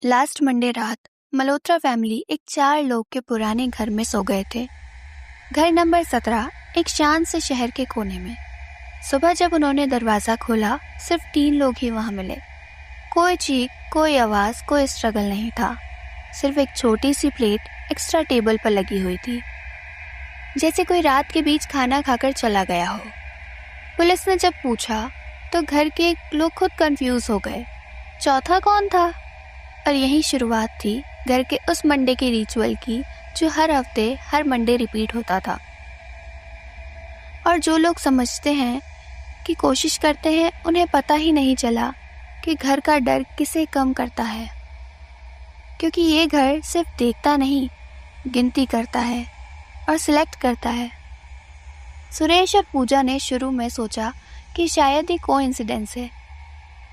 Last Monday रात Malhotra family एक 4 लोग के पुराने घर में सो गए थे। घर नंबर 17 एक शांत से शहर के कोने में। सुबह जब उन्होंने दरवाज़ा खोला, सिर्फ 3 लोग ही वहाँ मिले। कोई चीख, कोई आवाज़, कोई स्ट्रगल नहीं था। सिर्फ एक छोटी सी प्लेट एक्स्ट्रा टेबल पर लगी हुई थी, जैसे कोई रात के बीच खाना खाकर चला गया हो। पुलिस ने जब पूछा तो घर के लोग खुद कंफ्यूज हो गए। चौथा कौन था? और यही शुरुआत थी घर के उस मंडे के रिचुअल की, जो हर हफ्ते हर मंडे रिपीट होता था। और जो लोग समझते हैं कि कोशिश करते हैं, उन्हें पता ही नहीं चला कि घर का डर किसे कम करता है, क्योंकि ये घर सिर्फ देखता नहीं, गिनती करता है और सिलेक्ट करता है। सुरेश और पूजा ने शुरू में सोचा कि शायद ये कोइंसिडेंस है,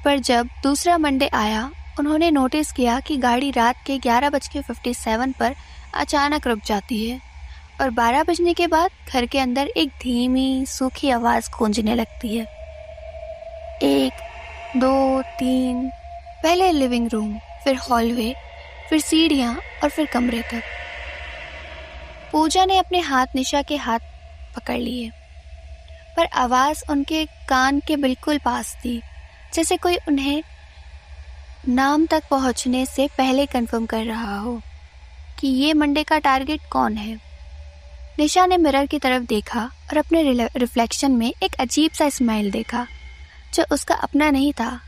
पर जब दूसरा मंडे आया, उन्होंने नोटिस किया कि गाड़ी रात के 11:57 पर अचानक रुक जाती है और 12 बजने के बाद घर के अंदर एक धीमी सूखी आवाज़ गूंजने लगती है। 1, 2, 3, पहले लिविंग रूम, फिर हॉलवे, फिर सीढ़ियाँ और फिर कमरे तक। पूजा ने अपने हाथ निशा के हाथ पकड़ लिए, पर आवाज़ उनके कान के बिल्कुल पास थी, जैसे कोई उन्हें नाम तक पहुंचने से पहले कंफर्म कर रहा हो कि ये मंडे का टारगेट कौन है। निशा ने मिरर की तरफ देखा और अपने रिफ्लेक्शन में एक अजीब सा स्माइल देखा, जो उसका अपना नहीं था।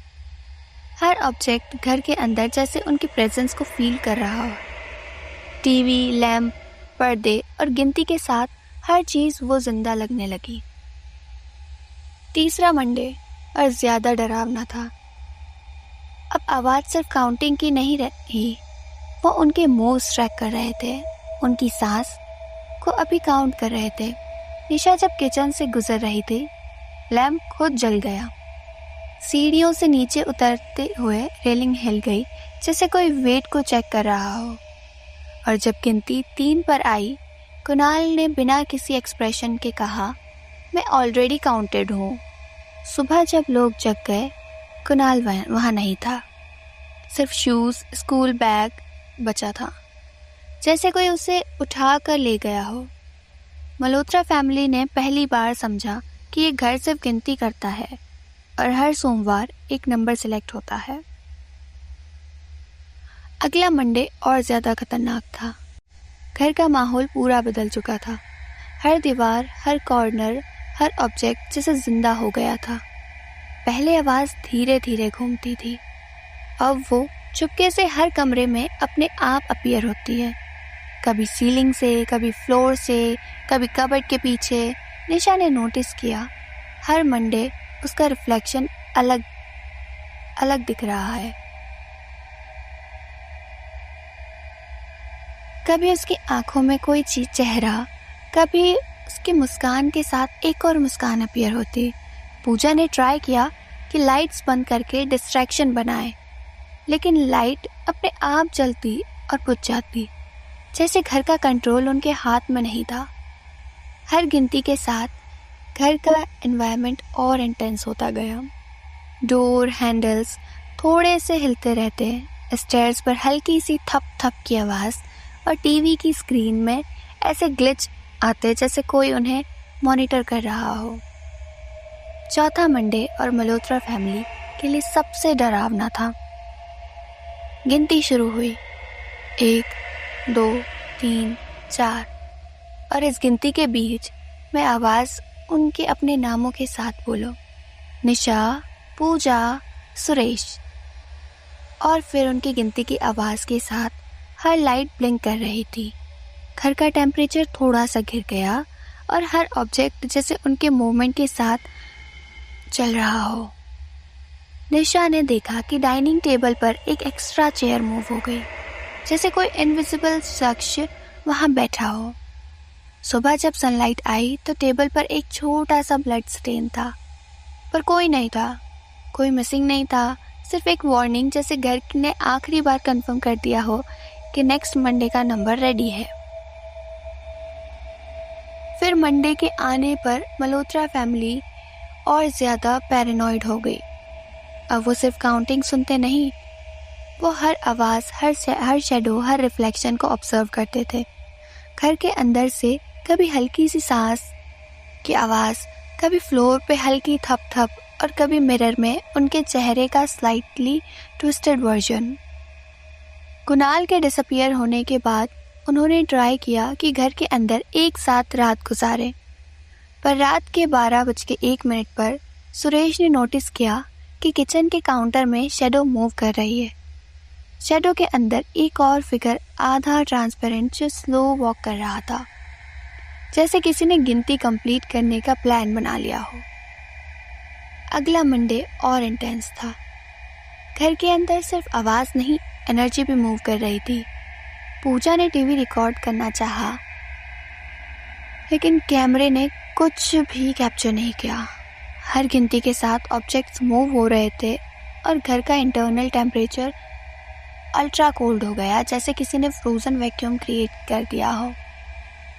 हर ऑब्जेक्ट घर के अंदर जैसे उनकी प्रेजेंस को फील कर रहा हो। टीवी, लैंप, पर्दे और गिनती के साथ हर चीज़ वो जिंदा लगने लगी। तीसरा मंडे और ज़्यादा डरावना था। अब आवाज़ सिर्फ काउंटिंग की नहीं रही, वो उनके मूव्स ट्रैक कर रहे थे, उनकी सांस को अभी काउंट कर रहे थे। निशा जब किचन से गुजर रही थी, लैंप खुद जल गया। सीढ़ियों से नीचे उतरते हुए रेलिंग हिल गई, जैसे कोई वेट को चेक कर रहा हो। और जब गिनती 3 पर आई, कुणाल ने बिना किसी एक्सप्रेशन के कहा, मैं ऑलरेडी काउंटेड हूँ। सुबह जब लोग जग गए, कुणाल वहाँ नहीं था। सिर्फ शूज़, स्कूल बैग बचा था, जैसे कोई उसे उठा कर ले गया हो। मल्होत्रा फैमिली ने पहली बार समझा कि ये घर सिर्फ गिनती करता है और हर सोमवार एक नंबर सिलेक्ट होता है। अगला मंडे और ज़्यादा खतरनाक था। घर का माहौल पूरा बदल चुका था। हर दीवार, हर कॉर्नर, हर ऑब्जेक्ट जैसे जिंदा हो गया था। पहले आवाज़ धीरे धीरे घूमती थी, अब वो चुपके से हर कमरे में अपने आप अपीयर होती है। कभी सीलिंग से, कभी फ्लोर से, कभी कबर्ड के पीछे। निशा ने नोटिस किया, हर मंडे उसका रिफ्लेक्शन अलग अलग दिख रहा है। कभी उसकी आंखों में कोई चेहरा, कभी उसकी मुस्कान के साथ एक और मुस्कान अपीयर होती। पूजा ने ट्राई किया कि लाइट्स बंद करके डिस्ट्रैक्शन बनाए, लेकिन लाइट अपने आप जलती और बुझ जाती, जैसे घर का कंट्रोल उनके हाथ में नहीं था। हर गिनती के साथ घर का एनवायरनमेंट और इंटेंस होता गया। डोर हैंडल्स थोड़े से हिलते रहते, स्टेयर्स पर हल्की सी थप थप की आवाज़ और टीवी की स्क्रीन में ऐसे ग्लिच आते जैसे कोई उन्हें मॉनिटर कर रहा हो। चौथा मंडे और मल्होत्रा फैमिली के लिए सबसे डरावना था। गिनती शुरू हुई, 1, 2, 3, 4, और इस गिनती के बीच में आवाज़ उनके अपने नामों के साथ बोलो, निशा, पूजा, सुरेश। और फिर उनकी गिनती की आवाज़ के साथ हर लाइट ब्लिंक कर रही थी। घर का टेम्परेचर थोड़ा सा गिर गया और हर ऑब्जेक्ट जैसे उनके मूवमेंट के साथ चल रहा हो। निशा ने देखा कि डाइनिंग टेबल पर एक एक्स्ट्रा चेयर मूव हो गई, जैसे कोई इनविजिबल शख्स वहां बैठा हो। सुबह जब सनलाइट आई तो टेबल पर एक छोटा सा ब्लड स्टेन था, पर कोई नहीं था, कोई मिसिंग नहीं था। सिर्फ एक वार्निंग, जैसे घर ने आखिरी बार कंफर्म कर दिया हो कि नेक्स्ट मंडे का नंबर रेडी है। फिर मंडे के आने पर मल्होत्रा फैमिली और ज़्यादा पैरानॉइड हो गई। अब वो सिर्फ काउंटिंग सुनते नहीं, वो हर आवाज़, हर शेडो, हर रिफ्लेक्शन को ऑब्जर्व करते थे। घर के अंदर से कभी हल्की सी सांस की आवाज़, कभी फ्लोर पे हल्की थप थप और कभी मिरर में उनके चेहरे का स्लाइटली ट्विस्टेड वर्जन। कुणाल के डिसअपियर होने के बाद उन्होंने ट्राई किया कि घर के अंदर एक साथ रात गुजारें, पर रात के 12:01 पर सुरेश ने नोटिस किया कि किचन के काउंटर में शेडो मूव कर रही है। शेडो के अंदर एक और फिगर आधा ट्रांसपेरेंट जो स्लो वॉक कर रहा था, जैसे किसी ने गिनती कंप्लीट करने का प्लान बना लिया हो। अगला मंडे और इंटेंस था। घर के अंदर सिर्फ आवाज़ नहीं, एनर्जी भी मूव कर रही थी। पूजा ने टीवी रिकॉर्ड करना चाहा, लेकिन कैमरे ने कुछ भी कैप्चर नहीं किया। हर गिनती के साथ ऑब्जेक्ट्स मूव हो रहे थे और घर का इंटरनल टेम्परेचर अल्ट्रा कोल्ड हो गया, जैसे किसी ने फ्रोजन वैक्यूम क्रिएट कर दिया हो।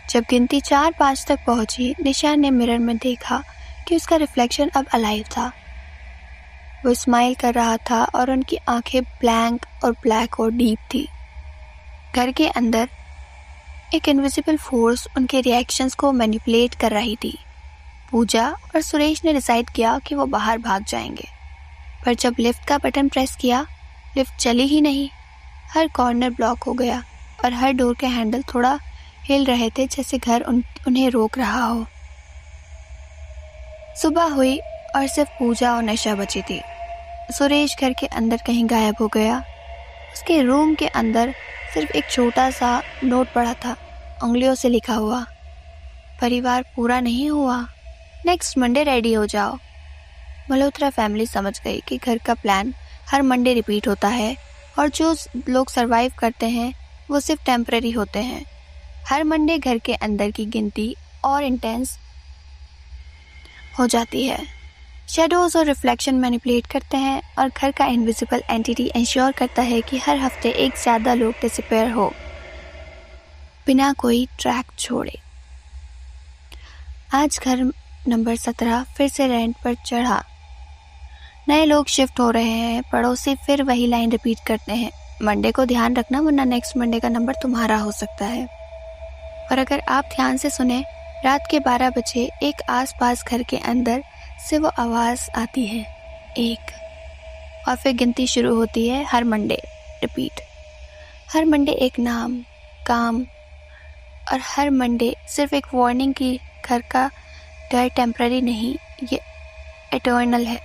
जब गिनती 4-5 तक पहुंची, निशान ने मिरर में देखा कि उसका रिफ्लेक्शन अब अलाइव था। वो स्माइल कर रहा था और उनकी आंखें ब्लैंक और ब्लैक और डीप थी। घर के अंदर एक इनविजिबल फोर्स उनके रिएक्शंस को मैनिपुलेट कर रही थी। पूजा और सुरेश ने डिसाइड किया कि वो बाहर भाग जाएंगे, पर जब लिफ्ट का बटन प्रेस किया, लिफ्ट चली ही नहीं। हर कॉर्नर ब्लॉक हो गया और हर डोर के हैंडल थोड़ा हिल रहे थे, जैसे घर उन्हें रोक रहा हो। सुबह हुई और सिर्फ पूजा और नशा बची थी। सुरेश घर के अंदर कहीं गायब हो गया। उसके रूम के अंदर सिर्फ एक छोटा सा नोट पड़ा था, उंगलियों से लिखा हुआ, परिवार पूरा नहीं हुआ, नेक्स्ट मंडे रेडी हो जाओ। मल्होत्रा फैमिली समझ गई कि घर का प्लान हर मंडे रिपीट होता है और जो लोग सरवाइव करते हैं वो सिर्फ टेम्परेरी होते हैं। हर मंडे घर के अंदर की गिनती और इंटेंस हो जाती है। शेडोज और रिफ्लेक्शन मैनिपुलेट करते हैं और घर का इनविजिबल एंटिटी इंश्योर करता है कि हर हफ्ते एक ज़्यादा लोग डिसअपीयर हो, बिना कोई ट्रैक छोड़े। आज घर नंबर 17 फिर से रेंट पर चढ़ा। नए लोग शिफ्ट हो रहे हैं। पड़ोसी फिर वही लाइन रिपीट करते हैं, मंडे को ध्यान रखना वरना नेक्स्ट मंडे का नंबर तुम्हारा हो सकता है। और अगर आप ध्यान से सुने, रात के 12 बजे एक आसपास घर के अंदर से वो आवाज़ आती है, एक, और फिर गिनती शुरू होती है। हर मंडे रिपीट, हर मंडे एक नाम, काम, और हर मंडे सिर्फ एक वार्निंग की घर का डर टेम्पररी नहीं, ये एटर्नल है।